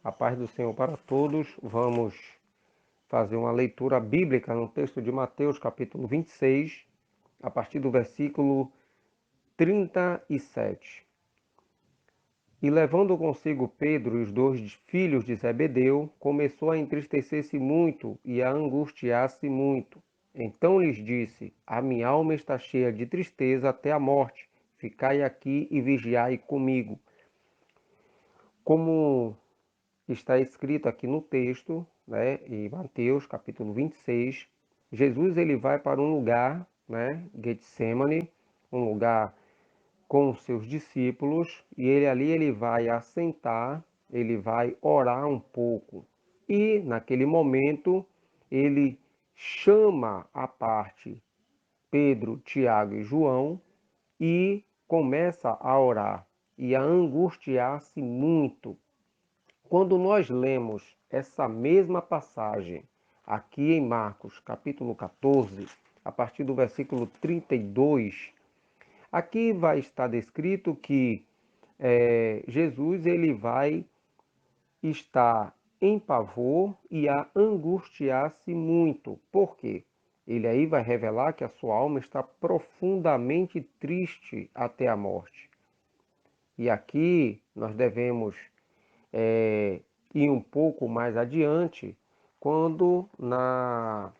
A paz do Senhor para todos. Vamos fazer uma leitura bíblica no texto de Mateus, capítulo 26, a partir do versículo 37. E levando consigo Pedro e os 2 filhos de Zebedeu, começou a entristecer-se muito e a angustiar-se muito. Então lhes disse: A minha alma está cheia de tristeza até a morte. Ficai aqui e vigiai comigo. Como está escrito aqui no texto, né, em Mateus, capítulo 26, Jesus ele vai para um lugar, né, Getsemane, um lugar com os seus discípulos, e ele vai assentar, ele vai orar um pouco. E naquele momento ele chama à parte Pedro, Tiago e João e começa a orar e a angustiar-se muito. Quando nós lemos essa mesma passagem aqui em Marcos, capítulo 14, a partir do versículo 32, aqui vai estar descrito que Jesus ele vai estar em pavor e a angustiar-se muito. Por quê? Ele aí vai revelar que a sua alma está profundamente triste até a morte. E aqui nós devemos ir um pouco mais adiante, quando na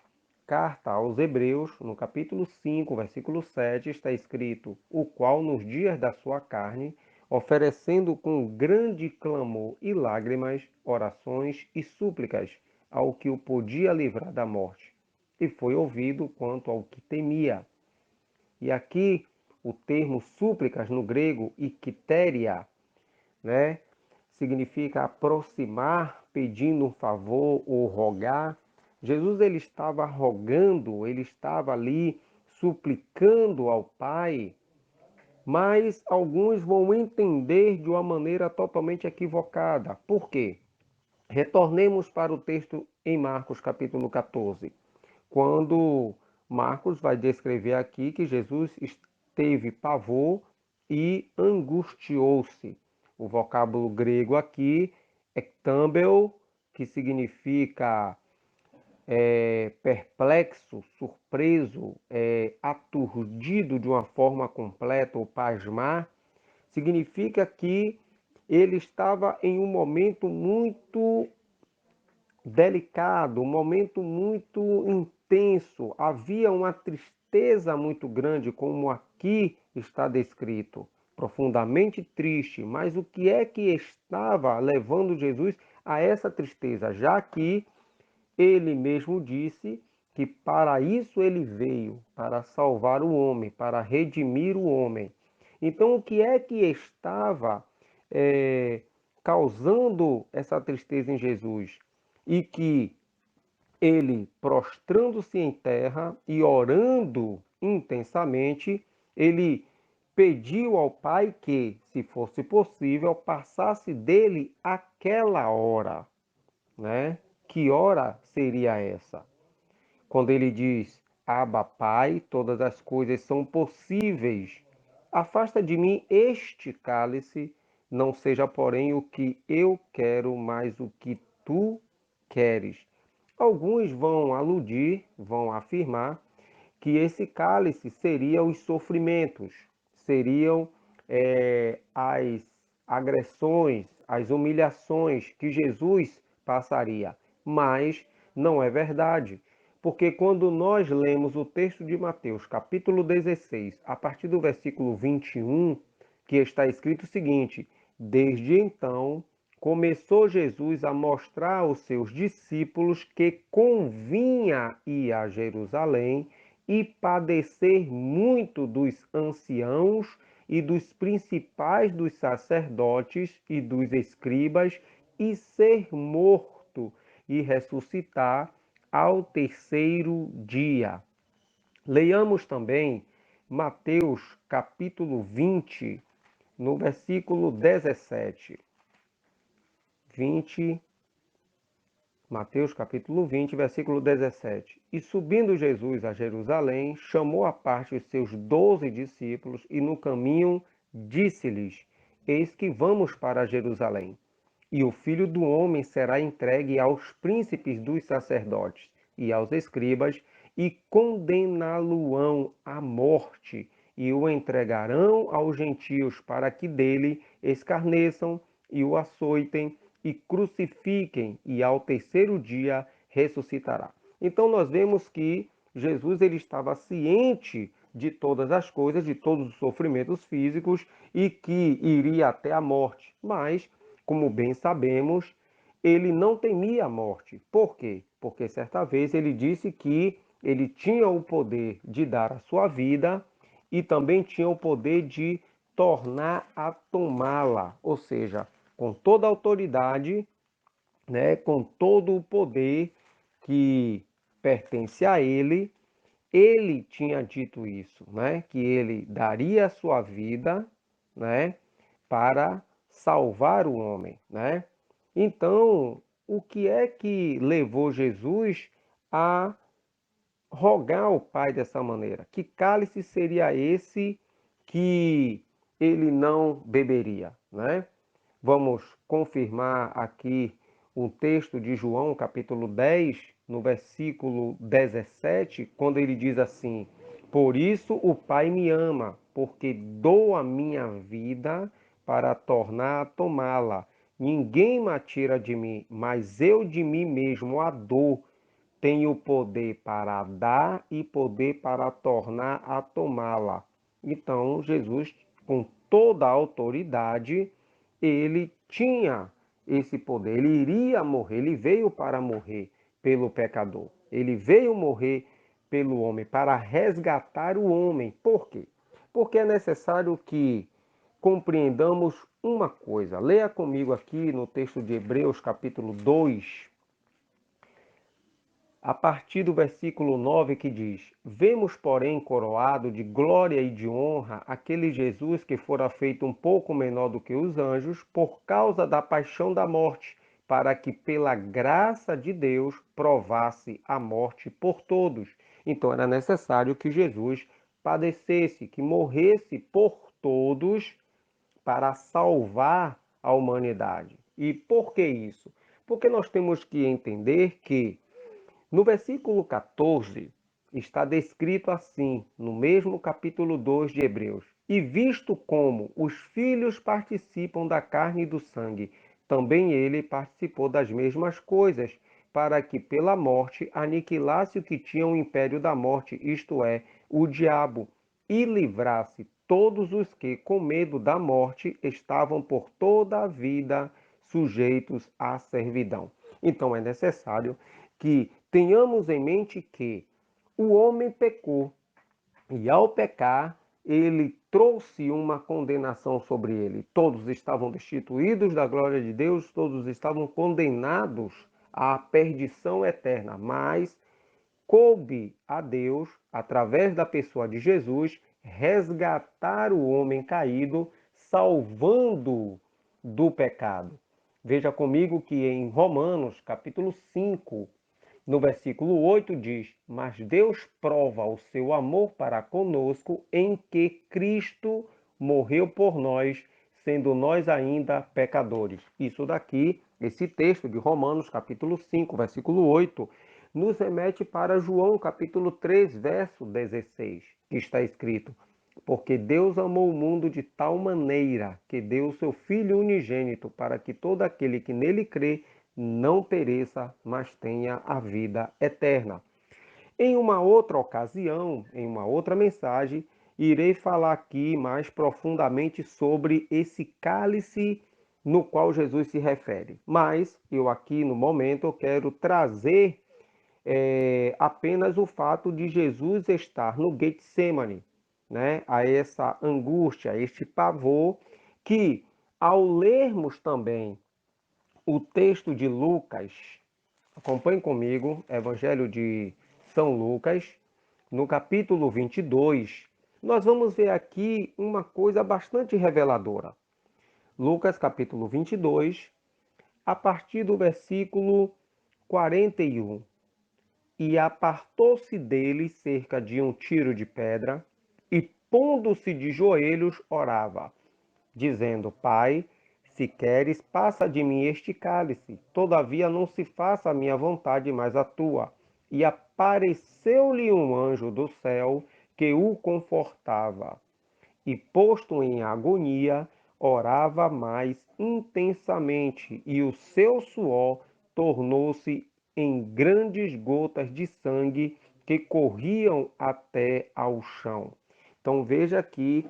carta aos Hebreus, no capítulo 5, versículo 7, está escrito: o qual nos dias da sua carne, oferecendo com grande clamor e lágrimas, orações e súplicas ao que o podia livrar da morte, e foi ouvido quanto ao que temia. E aqui o termo súplicas no grego, ikitéria, né? Significa aproximar, pedindo um favor ou rogar. Jesus ele estava rogando, ele estava ali suplicando ao Pai, mas alguns vão entender de uma maneira totalmente equivocada. Por quê? Retornemos para o texto em Marcos capítulo 14, quando Marcos vai descrever aqui que Jesus teve pavor e angustiou-se. O vocábulo grego aqui é ktambel, que significa perplexo, surpreso, aturdido de uma forma completa ou pasmar. Significa que ele estava em um momento muito delicado, um momento muito intenso. Havia uma tristeza muito grande, como aqui está descrito, profundamente triste. Mas o que é que estava levando Jesus a essa tristeza? Já que ele mesmo disse que para isso ele veio, para salvar o homem, para redimir o homem. Então, o que é que estava causando essa tristeza em Jesus? E que ele, prostrando-se em terra e orando intensamente, ele pediu ao Pai que, se fosse possível, passasse dele aquela hora, né? Que hora seria essa? Quando ele diz: Abba, Pai, todas as coisas são possíveis. Afasta de mim este cálice, não seja, porém, o que eu quero, mas o que tu queres. Alguns vão aludir, vão afirmar que esse cálice seria os sofrimentos, seriam as agressões, as humilhações que Jesus passaria. Mas não é verdade, porque quando nós lemos o texto de Mateus, capítulo 16, a partir do versículo 21, que está escrito o seguinte: desde então começou Jesus a mostrar aos seus discípulos que convinha ir a Jerusalém e padecer muito dos anciãos e dos principais dos sacerdotes e dos escribas, e ser morto e ressuscitar ao terceiro dia. Leiamos também Mateus capítulo 20, no versículo 17. 20, Mateus capítulo 20, versículo 17. E subindo Jesus a Jerusalém, chamou à parte os seus 12 discípulos e no caminho disse-lhes: Eis que vamos para Jerusalém. E o Filho do Homem será entregue aos príncipes dos sacerdotes e aos escribas, e condená-lo-ão à morte, e o entregarão aos gentios para que dele escarneçam e o açoitem e crucifiquem, e ao terceiro dia ressuscitará. Então nós vemos que Jesus ele estava ciente de todas as coisas, de todos os sofrimentos físicos e que iria até a morte. Mas, como bem sabemos, ele não temia a morte. Por quê? Porque certa vez ele disse que ele tinha o poder de dar a sua vida e também tinha o poder de tornar a tomá-la, ou seja, com toda a autoridade, né, com todo o poder que pertence a ele, ele tinha dito isso, né, que ele daria a sua vida, né, para salvar o homem, né? Então, o que é que levou Jesus a rogar ao Pai dessa maneira? Que cálice seria esse que ele não beberia, né? Vamos confirmar aqui um texto de João, capítulo 10, no versículo 17, quando ele diz assim: Por isso o Pai me ama, porque dou a minha vida para tornar a tomá-la. Ninguém me tira de mim, mas eu de mim mesmo a dou. Tenho poder para dar e poder para tornar a tomá-la. Então, Jesus, com toda a autoridade, ele tinha esse poder. Ele iria morrer, ele veio para morrer pelo pecador. Ele veio morrer pelo homem, para resgatar o homem. Por quê? Porque é necessário que compreendamos uma coisa. Leia comigo aqui no texto de Hebreus, capítulo 2, a partir do versículo 9, que diz: Vemos, porém, coroado de glória e de honra aquele Jesus que fora feito um pouco menor do que os anjos, por causa da paixão da morte, para que pela graça de Deus provasse a morte por todos. Então era necessário que Jesus padecesse, que morresse por todos para salvar a humanidade. E por que isso? Porque nós temos que entender que no versículo 14, está descrito assim, no mesmo capítulo 2 de Hebreus: E visto como os filhos participam da carne e do sangue, também ele participou das mesmas coisas, para que pela morte aniquilasse o que tinha o império da morte, isto é, o diabo, e livrasse todos os que, com medo da morte, estavam por toda a vida sujeitos à servidão. Então é necessário que tenhamos em mente que o homem pecou e, ao pecar, ele trouxe uma condenação sobre ele. Todos estavam destituídos da glória de Deus, todos estavam condenados à perdição eterna, mas coube a Deus, através da pessoa de Jesus, resgatar o homem caído, salvando do pecado. Veja comigo que em Romanos, capítulo 5, no versículo 8 diz: Mas Deus prova o seu amor para conosco em que Cristo morreu por nós, sendo nós ainda pecadores. Isso daqui, esse texto de Romanos, capítulo 5, versículo 8, nos remete para João, capítulo 3, verso 16, que está escrito: Porque Deus amou o mundo de tal maneira que deu o seu Filho unigênito, para que todo aquele que nele crê não pereça, mas tenha a vida eterna. Em uma outra ocasião, em uma outra mensagem, irei falar aqui mais profundamente sobre esse cálice no qual Jesus se refere. Mas eu aqui no momento eu quero trazer apenas o fato de Jesus estar no Getsemane, né? A essa angústia, a este pavor que, ao lermos também o texto de Lucas, acompanhe comigo, Evangelho de São Lucas, no capítulo 22, nós vamos ver aqui uma coisa bastante reveladora. Lucas, capítulo 22, a partir do versículo 41. E apartou-se dele cerca de um tiro de pedra, e pondo-se de joelhos, orava, dizendo: Pai, Se queres, passa de mim este cálice. Todavia não se faça a minha vontade, mas a tua. E apareceu-lhe um anjo do céu que o confortava. E, posto em agonia, orava mais intensamente, e o seu suor tornou-se em grandes gotas de sangue que corriam até ao chão. Então veja aqui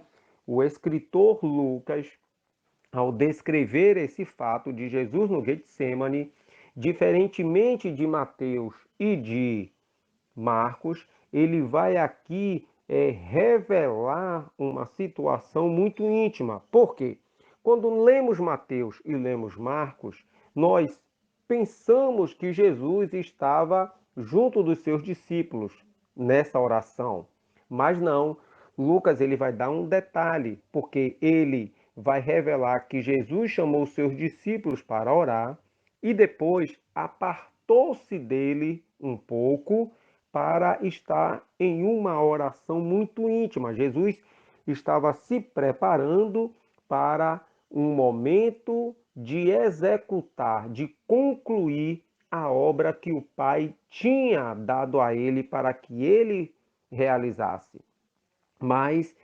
o escritor Lucas, ao descrever esse fato de Jesus no Getsemane, diferentemente de Mateus e de Marcos, ele vai aqui revelar uma situação muito íntima. Por quê? Quando lemos Mateus e lemos Marcos, nós pensamos que Jesus estava junto dos seus discípulos nessa oração. Mas não, Lucas ele vai dar um detalhe, porque ele vai revelar que Jesus chamou seus discípulos para orar e depois apartou-se dele um pouco para estar em uma oração muito íntima. Jesus estava se preparando para um momento de executar, de concluir a obra que o Pai tinha dado a ele para que ele realizasse. Mas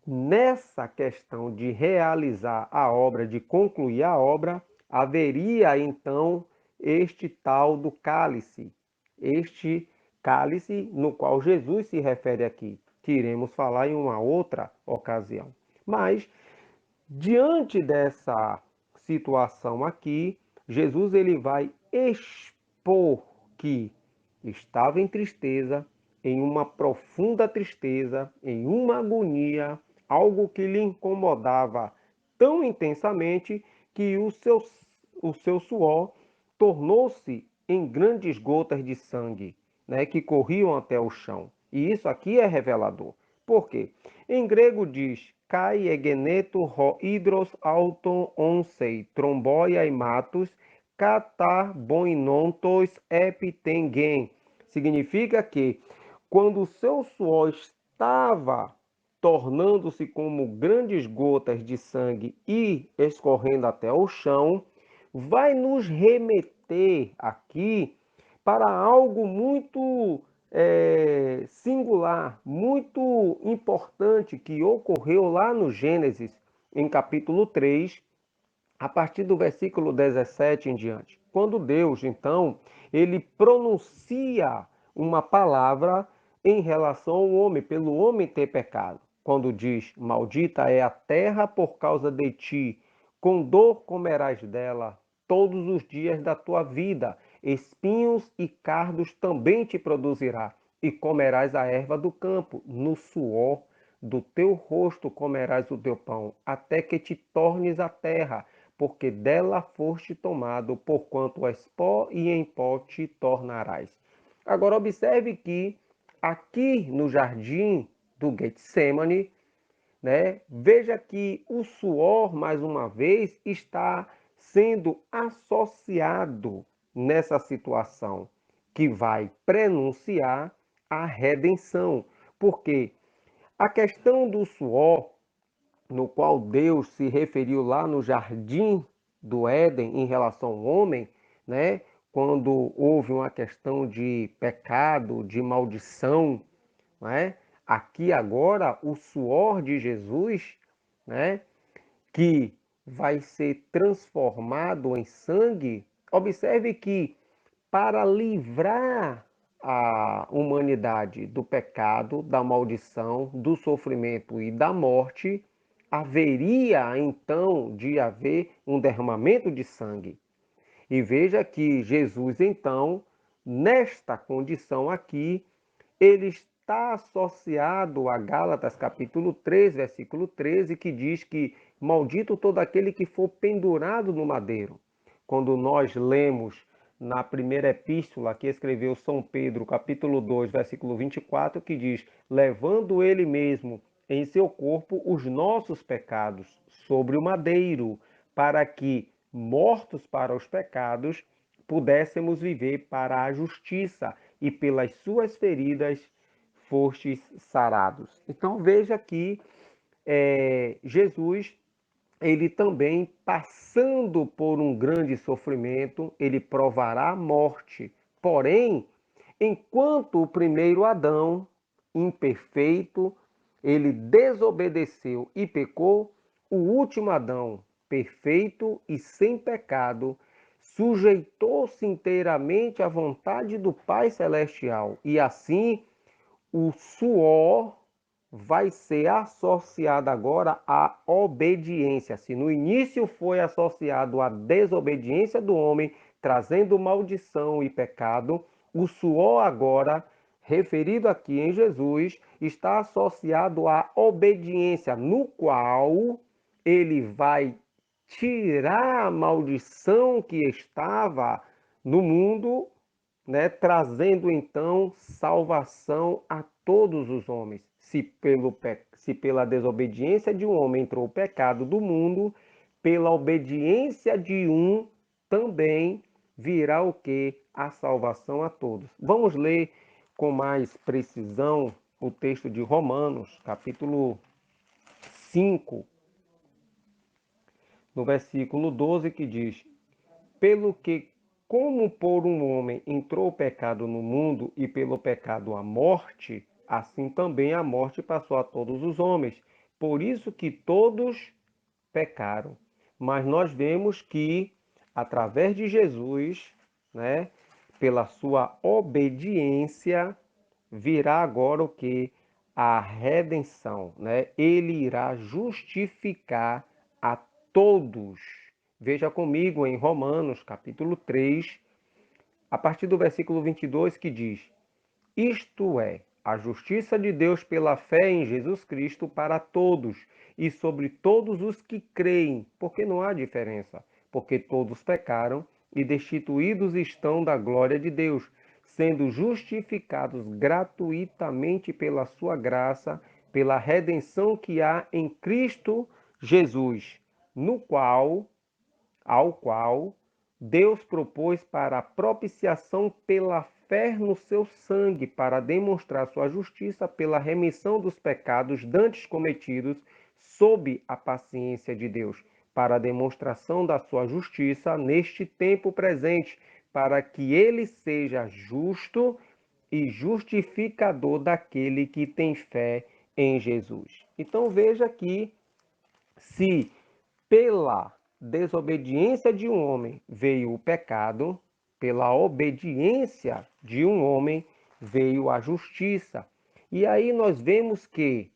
nessa questão de realizar a obra, de concluir a obra, haveria então este tal do cálice, este cálice no qual Jesus se refere aqui, que iremos falar em uma outra ocasião. Mas diante dessa situação aqui, Jesus ele vai expor que estava em tristeza, em uma profunda tristeza, em uma agonia, algo que lhe incomodava tão intensamente que o seu suor tornou-se em grandes gotas de sangue, né, que corriam até o chão. E isso aqui é revelador. Por quê? Em grego diz kai egeneto ho hidros auton onsei tromboia matus katarboinontos epitengen. Significa que quando o seu suor estava tornando-se como grandes gotas de sangue e escorrendo até o chão, vai nos remeter aqui para algo muito singular, muito importante que ocorreu lá no Gênesis, em capítulo 3, a partir do versículo 17 em diante. Quando Deus, então, ele pronuncia uma palavra em relação ao homem, pelo homem ter pecado. Quando diz: Maldita é a terra por causa de ti, com dor comerás dela todos os dias da tua vida, espinhos e cardos também te produzirá, e comerás a erva do campo, no suor do teu rosto comerás o teu pão, até que te tornes a terra, porque dela foste tomado, porquanto és pó e em pó te tornarás. Agora observe que aqui no jardim do Getsemane, né, veja que o suor, mais uma vez, está sendo associado nessa situação, que vai prenunciar a redenção. Porque a questão do suor, no qual Deus se referiu lá no jardim do Éden em relação ao homem, né? Quando houve uma questão de pecado, de maldição, né? Aqui agora o suor de Jesus, né? Que vai ser transformado em sangue. Observe que para livrar a humanidade do pecado, da maldição, do sofrimento e da morte, haveria então de haver um derramamento de sangue. E veja que Jesus, então, nesta condição aqui, ele está associado a Gálatas capítulo 3, versículo 13, que diz que maldito todo aquele que for pendurado no madeiro. Quando nós lemos na primeira epístola que escreveu São Pedro, capítulo 2, versículo 24, que diz: levando ele mesmo em seu corpo os nossos pecados sobre o madeiro, para que, mortos para os pecados, pudéssemos viver para a justiça, e pelas suas feridas fostes sarados. Então veja que Jesus ele também, passando por um grande sofrimento, ele provará a morte. Porém, enquanto o primeiro Adão, imperfeito, ele desobedeceu e pecou, o último Adão, perfeito e sem pecado, sujeitou-se inteiramente à vontade do Pai Celestial. E assim, o suor vai ser associado agora à obediência. Se no início foi associado à desobediência do homem, trazendo maldição e pecado, o suor agora, referido aqui em Jesus, está associado à obediência, no qual ele vai tirar a maldição que estava no mundo, né, trazendo então salvação a todos os homens. Se pela desobediência de um homem entrou o pecado do mundo, pela obediência de um também virá o que? A salvação a todos. Vamos ler com mais precisão o texto de Romanos, capítulo 5, no versículo 12, que diz: pelo que, como por um homem entrou o pecado no mundo e pelo pecado a morte, assim também a morte passou a todos os homens. Por isso que todos pecaram. Mas nós vemos que, através de Jesus, né, pela sua obediência, virá agora o que? A redenção, né? Ele irá justificar a todos. Veja comigo em Romanos, capítulo 3, a partir do versículo 22, que diz: isto é, a justiça de Deus pela fé em Jesus Cristo para todos e sobre todos os que creem, porque não há diferença, porque todos pecaram e destituídos estão da glória de Deus, sendo justificados gratuitamente pela sua graça, pela redenção que há em Cristo Jesus, no qual ao qual Deus propôs para a propiciação pela fé no seu sangue, para demonstrar sua justiça pela remissão dos pecados dantes cometidos sob a paciência de Deus, para a demonstração da sua justiça neste tempo presente, para que ele seja justo e justificador daquele que tem fé em Jesus. Então veja que se pela desobediência de um homem veio o pecado, pela obediência de um homem veio a justiça. E aí nós vemos que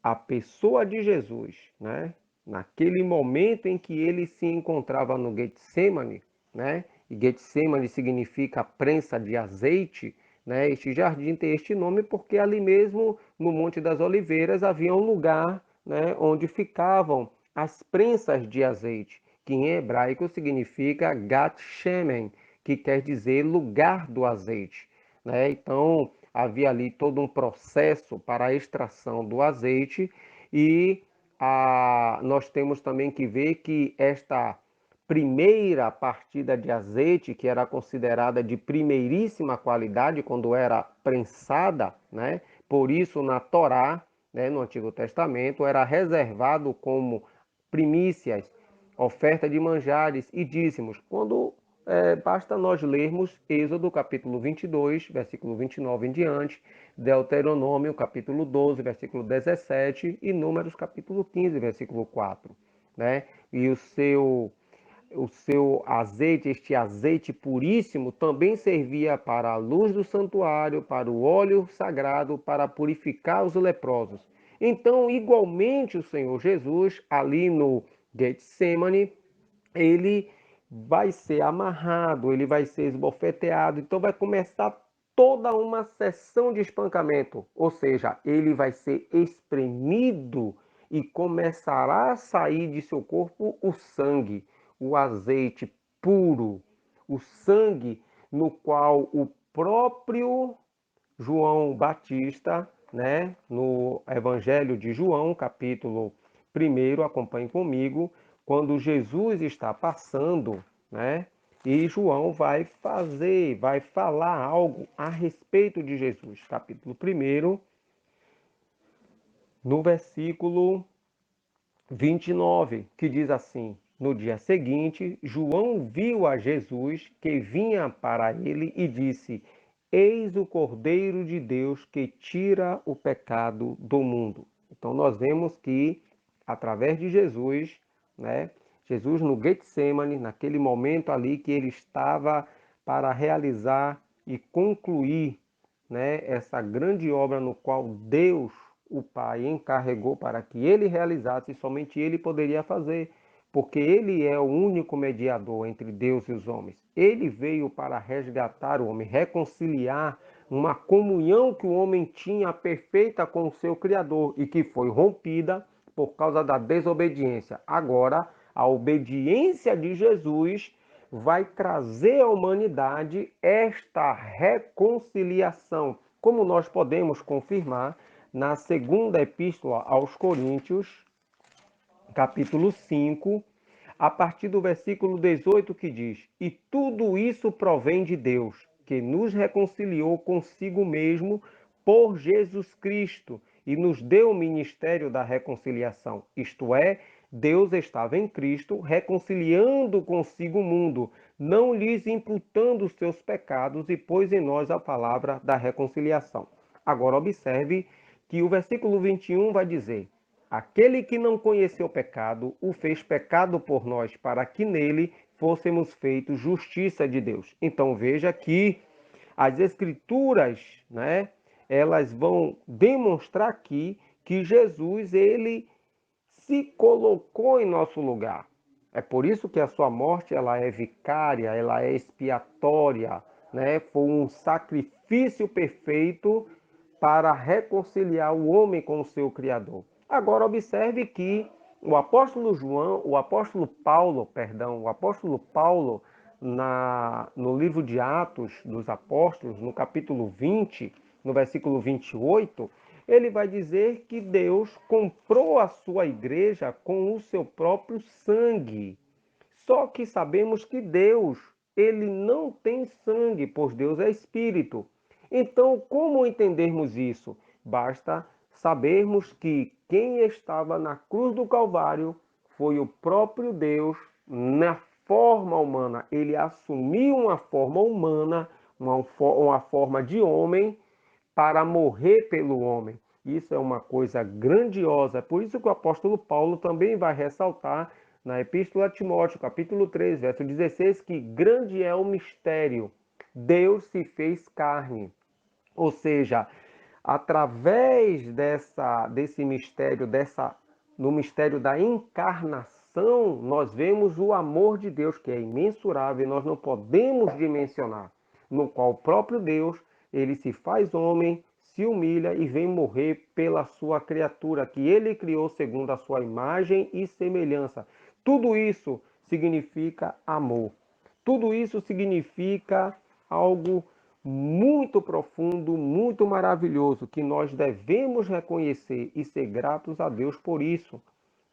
a pessoa de Jesus, né, naquele momento em que ele se encontrava no Getsemane, né, e Getsemane significa prensa de azeite, né, este jardim tem este nome porque ali mesmo no Monte das Oliveiras havia um lugar, né, onde ficavam as prensas de azeite, que em hebraico significa Gat Shemen, que quer dizer lugar do azeite, né? Então, havia ali todo um processo para a extração do azeite e nós temos também que ver que esta primeira partida de azeite, que era considerada de primeiríssima qualidade quando era prensada, né? Por isso na Torá, né, no Antigo Testamento, era reservado como primícias, oferta de manjares e dízimos. Quando basta nós lermos Êxodo capítulo 22, versículo 29 em diante, Deuteronômio capítulo 12, versículo 17 e Números capítulo 15, versículo 4, né? E o seu azeite, este azeite puríssimo, também servia para a luz do santuário, para o óleo sagrado, para purificar os leprosos. Então, igualmente, o Senhor Jesus, ali no Getsemane, ele vai ser amarrado, ele vai ser esbofeteado, então vai começar toda uma sessão de espancamento, ou seja, ele vai ser espremido e começará a sair de seu corpo o sangue, o azeite puro, o sangue no qual o próprio João Batista, né, no Evangelho de João, capítulo 1, acompanhe comigo, quando Jesus está passando, né, e João vai falar algo a respeito de Jesus. Capítulo 1, no versículo 29, que diz assim: no dia seguinte, João viu a Jesus que vinha para ele e disse: Eis o Cordeiro de Deus que tira o pecado do mundo. Então nós vemos que através de Jesus, né? Jesus no Getsemane, naquele momento ali que ele estava para realizar e concluir, né, essa grande obra no qual Deus, o Pai, encarregou para que ele realizasse, e somente ele poderia fazer, porque ele é o único mediador entre Deus e os homens. Ele veio para resgatar o homem, reconciliar uma comunhão que o homem tinha perfeita com o seu Criador e que foi rompida por causa da desobediência. Agora, a obediência de Jesus vai trazer à humanidade esta reconciliação, como nós podemos confirmar na segunda epístola aos Coríntios, capítulo 5, a partir do versículo 18, que diz: E tudo isso provém de Deus, que nos reconciliou consigo mesmo por Jesus Cristo e nos deu o ministério da reconciliação. Isto é, Deus estava em Cristo reconciliando consigo o mundo, não lhes imputando os seus pecados, e pôs em nós a palavra da reconciliação. Agora observe que o versículo 21 vai dizer: Aquele que não conheceu o pecado, o fez pecado por nós, para que nele fôssemos feitos justiça de Deus. Então veja que as escrituras, né, elas vão demonstrar aqui que Jesus, ele se colocou em nosso lugar. É por isso que a sua morte, ela é vicária, ela é expiatória, né? Foi um sacrifício perfeito para reconciliar o homem com o seu Criador. Agora observe que o apóstolo Paulo, no livro de Atos dos Apóstolos, no capítulo 20, no versículo 28, ele vai dizer que Deus comprou a sua igreja com o seu próprio sangue. Só que sabemos que Deus, ele não tem sangue, pois Deus é espírito. Então, como entendermos isso? Basta sabermos que quem estava na cruz do Calvário foi o próprio Deus na forma humana. Ele assumiu uma forma humana, uma forma de homem, para morrer pelo homem. Isso é uma coisa grandiosa. Por isso que o apóstolo Paulo também vai ressaltar na Epístola a Timóteo, capítulo 3, verso 16, que grande é o mistério. Deus se fez carne. Ou seja, através desse mistério, no mistério da encarnação, nós vemos o amor de Deus, que é imensurável, e nós não podemos dimensionar, no qual o próprio Deus, ele se faz homem, se humilha e vem morrer pela sua criatura, que ele criou segundo a sua imagem e semelhança. Tudo isso significa amor. Tudo isso significa algo muito profundo, muito maravilhoso, que nós devemos reconhecer e ser gratos a Deus por isso.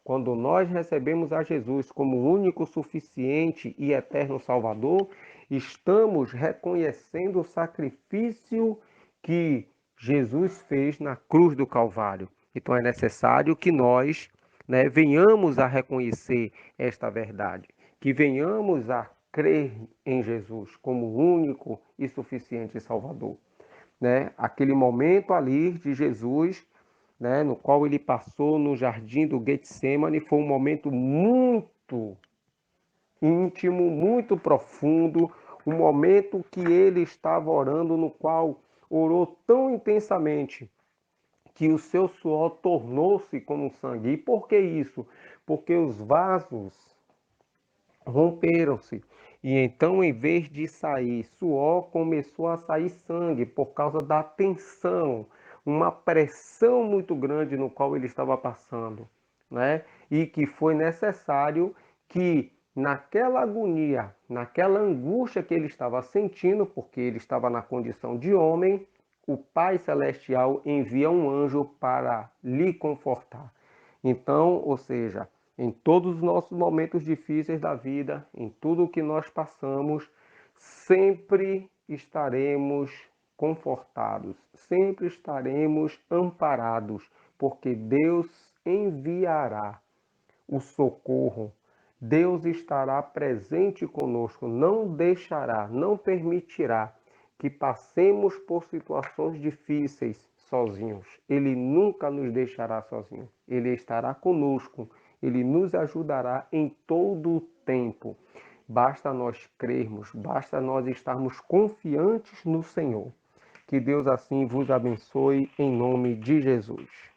Quando nós recebemos a Jesus como o único, suficiente e eterno Salvador, estamos reconhecendo o sacrifício que Jesus fez na cruz do Calvário. Então é necessário que nós, né, venhamos a reconhecer esta verdade, que venhamos a crer em Jesus como o único e suficiente Salvador, né? Aquele momento ali de Jesus, né, no qual ele passou no jardim do Getsemane, foi um momento muito íntimo, muito profundo, um momento que ele estava orando, no qual orou tão intensamente que o seu suor tornou-se como sangue. E por que isso? Porque os vasos romperam-se. E então, em vez de sair suor, começou a sair sangue por causa da tensão, uma pressão muito grande no qual ele estava passando, né? E que foi necessário que naquela agonia, naquela angústia que ele estava sentindo, porque ele estava na condição de homem, o Pai Celestial envia um anjo para lhe confortar. Então, ou seja, em todos os nossos momentos difíceis da vida, em tudo o que nós passamos, sempre estaremos confortados, sempre estaremos amparados, porque Deus enviará o socorro. Deus estará presente conosco, não deixará, não permitirá que passemos por situações difíceis sozinhos. Ele nunca nos deixará sozinhos. Ele estará conosco, ele nos ajudará em todo o tempo. Basta nós crermos, basta nós estarmos confiantes no Senhor. Que Deus assim vos abençoe em nome de Jesus.